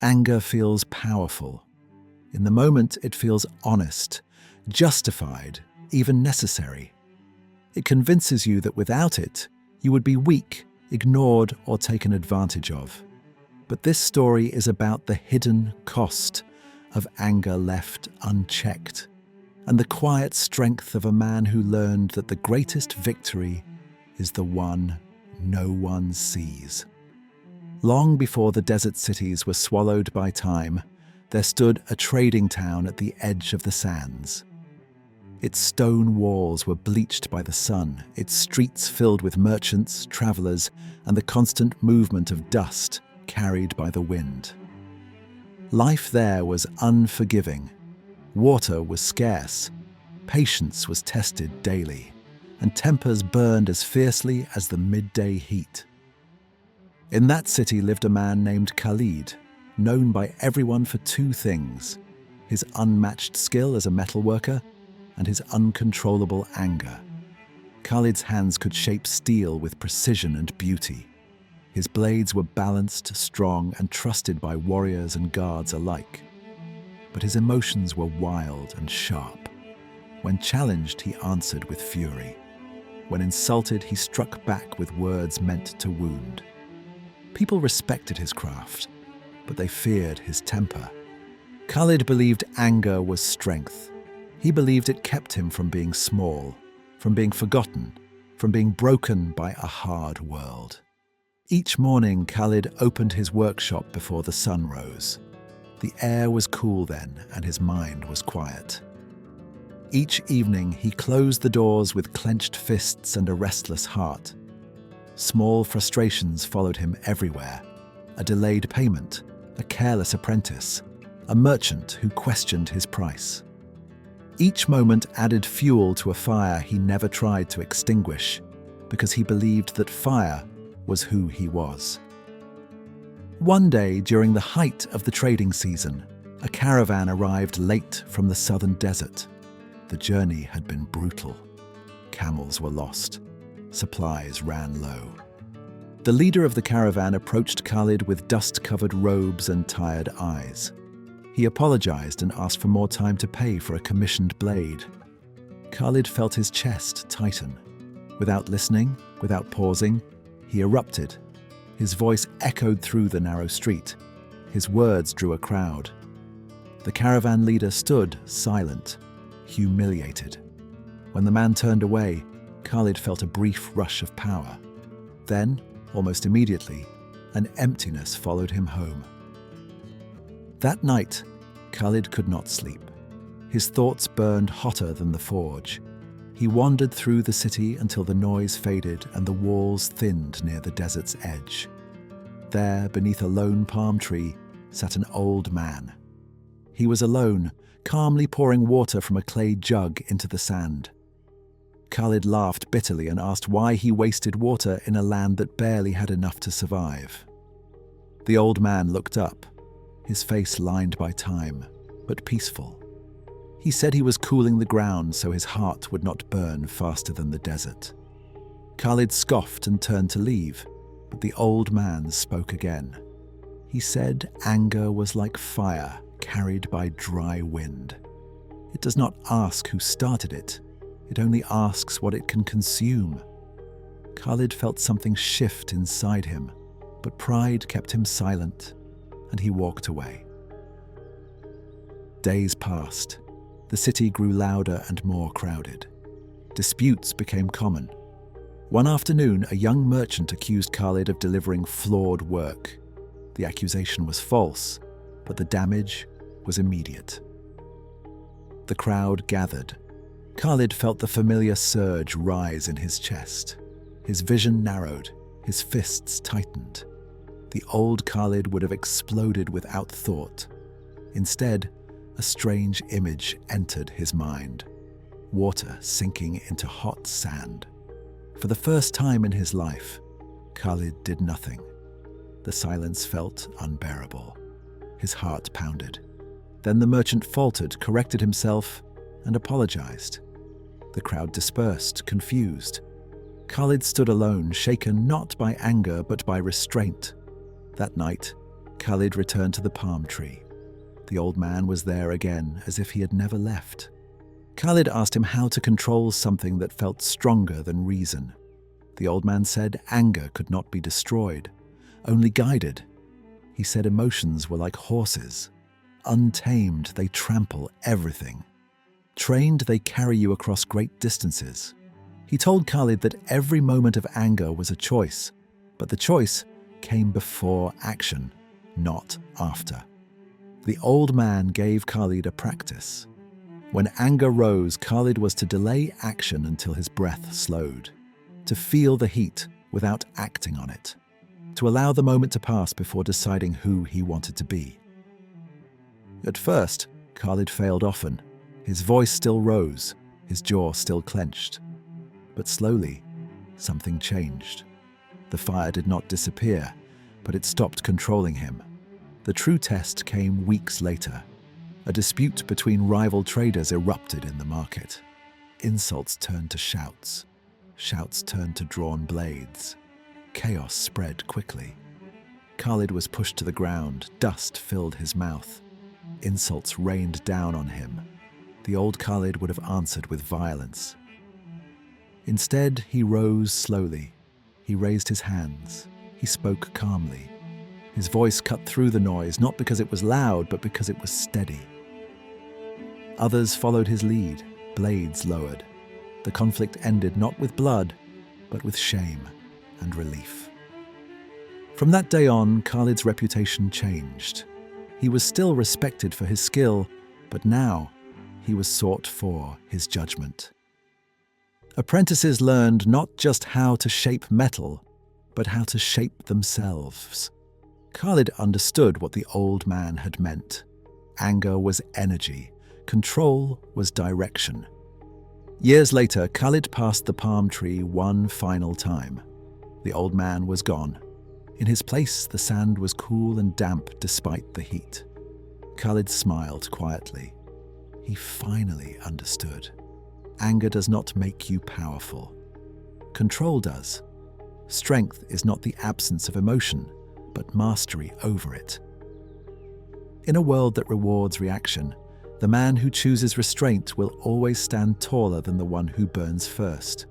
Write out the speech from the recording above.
Anger feels powerful. In the moment, it feels honest, justified, even necessary. It convinces you that without it, you would be weak, ignored, or taken advantage of. But this story is about the hidden cost of anger left unchecked, and the quiet strength of a man who learned that the greatest victory is the one no one sees. Long before the desert cities were swallowed by time, there stood a trading town at the edge of the sands. Its stone walls were bleached by the sun, its streets filled with merchants, travelers, and the constant movement of dust carried by the wind. Life there was unforgiving. Water was scarce, patience was tested daily, and tempers burned as fiercely as the midday heat. In that city lived a man named Khalid, known by everyone for two things: his unmatched skill as a metalworker and his uncontrollable anger. Khalid's hands could shape steel with precision and beauty. His blades were balanced, strong, and trusted by warriors and guards alike. But his emotions were wild and sharp. When challenged, he answered with fury. When insulted, he struck back with words meant to wound. People respected his craft, but they feared his temper. Khalid believed anger was strength. He believed it kept him from being small, from being forgotten, from being broken by a hard world. Each morning, Khalid opened his workshop before the sun rose. The air was cool then, and his mind was quiet. Each evening, he closed the doors with clenched fists and a restless heart. Small frustrations followed him everywhere: a delayed payment, a careless apprentice, a merchant who questioned his price. Each moment added fuel to a fire he never tried to extinguish, because he believed that fire was who he was. One day, during the height of the trading season, a caravan arrived late from the southern desert. The journey had been brutal. Camels were lost. Supplies ran low. The leader of the caravan approached Khalid with dust-covered robes and tired eyes. He apologized and asked for more time to pay for a commissioned blade. Khalid felt his chest tighten. Without listening, without pausing, he erupted. His voice echoed through the narrow street. His words drew a crowd. The caravan leader stood silent, humiliated. When the man turned away, Khalid felt a brief rush of power. Then, almost immediately, an emptiness followed him home. That night, Khalid could not sleep. His thoughts burned hotter than the forge. He wandered through the city until the noise faded and the walls thinned near the desert's edge. There, beneath a lone palm tree, sat an old man. He was alone, calmly pouring water from a clay jug into the sand. Khalid laughed bitterly and asked why he wasted water in a land that barely had enough to survive. The old man looked up, his face lined by time, but peaceful. He said he was cooling the ground so his heart would not burn faster than the desert. Khalid scoffed and turned to leave, but the old man spoke again. He said anger was like fire carried by dry wind. It does not ask who started it. It only asks what it can consume. Khalid felt something shift inside him, but pride kept him silent, and he walked away. Days passed. The city grew louder and more crowded. Disputes became common. One afternoon, a young merchant accused Khalid of delivering flawed work. The accusation was false, but the damage was immediate. The crowd gathered. Khalid felt the familiar surge rise in his chest. His vision narrowed, his fists tightened. The old Khalid would have exploded without thought. Instead, a strange image entered his mind: water sinking into hot sand. For the first time in his life, Khalid did nothing. The silence felt unbearable. His heart pounded. Then the merchant faltered, corrected himself, and apologized. The crowd dispersed, confused. Khalid stood alone, shaken not by anger but by restraint. That night, Khalid returned to the palm tree. The old man was there again, as if he had never left. Khalid asked him how to control something that felt stronger than reason. The old man said anger could not be destroyed, only guided. He said emotions were like horses. Untamed, they trample everything. Trained, they carry you across great distances. He told Khalid that every moment of anger was a choice, but the choice came before action, not after. The old man gave Khalid a practice. When anger rose, Khalid was to delay action until his breath slowed, to feel the heat without acting on it, to allow the moment to pass before deciding who he wanted to be. At first, Khalid failed often. His voice still rose, his jaw still clenched. But slowly, something changed. The fire did not disappear, but it stopped controlling him. The true test came weeks later. A dispute between rival traders erupted in the market. Insults turned to shouts. Shouts turned to drawn blades. Chaos spread quickly. Khalid was pushed to the ground. Dust filled his mouth. Insults rained down on him. The old Khalid would have answered with violence. Instead, he rose slowly. He raised his hands. He spoke calmly. His voice cut through the noise, not because it was loud, but because it was steady. Others followed his lead, blades lowered. The conflict ended not with blood, but with shame and relief. From that day on, Khalid's reputation changed. He was still respected for his skill, but now he was sought for his judgment. Apprentices learned not just how to shape metal, but how to shape themselves. Khalid understood what the old man had meant. Anger was energy. Control was direction. Years later, Khalid passed the palm tree one final time. The old man was gone. In his place, the sand was cool and damp despite the heat. Khalid smiled quietly. He finally understood. Anger does not make you powerful. Control does. Strength is not the absence of emotion, but mastery over it. In a world that rewards reaction, the man who chooses restraint will always stand taller than the one who burns first.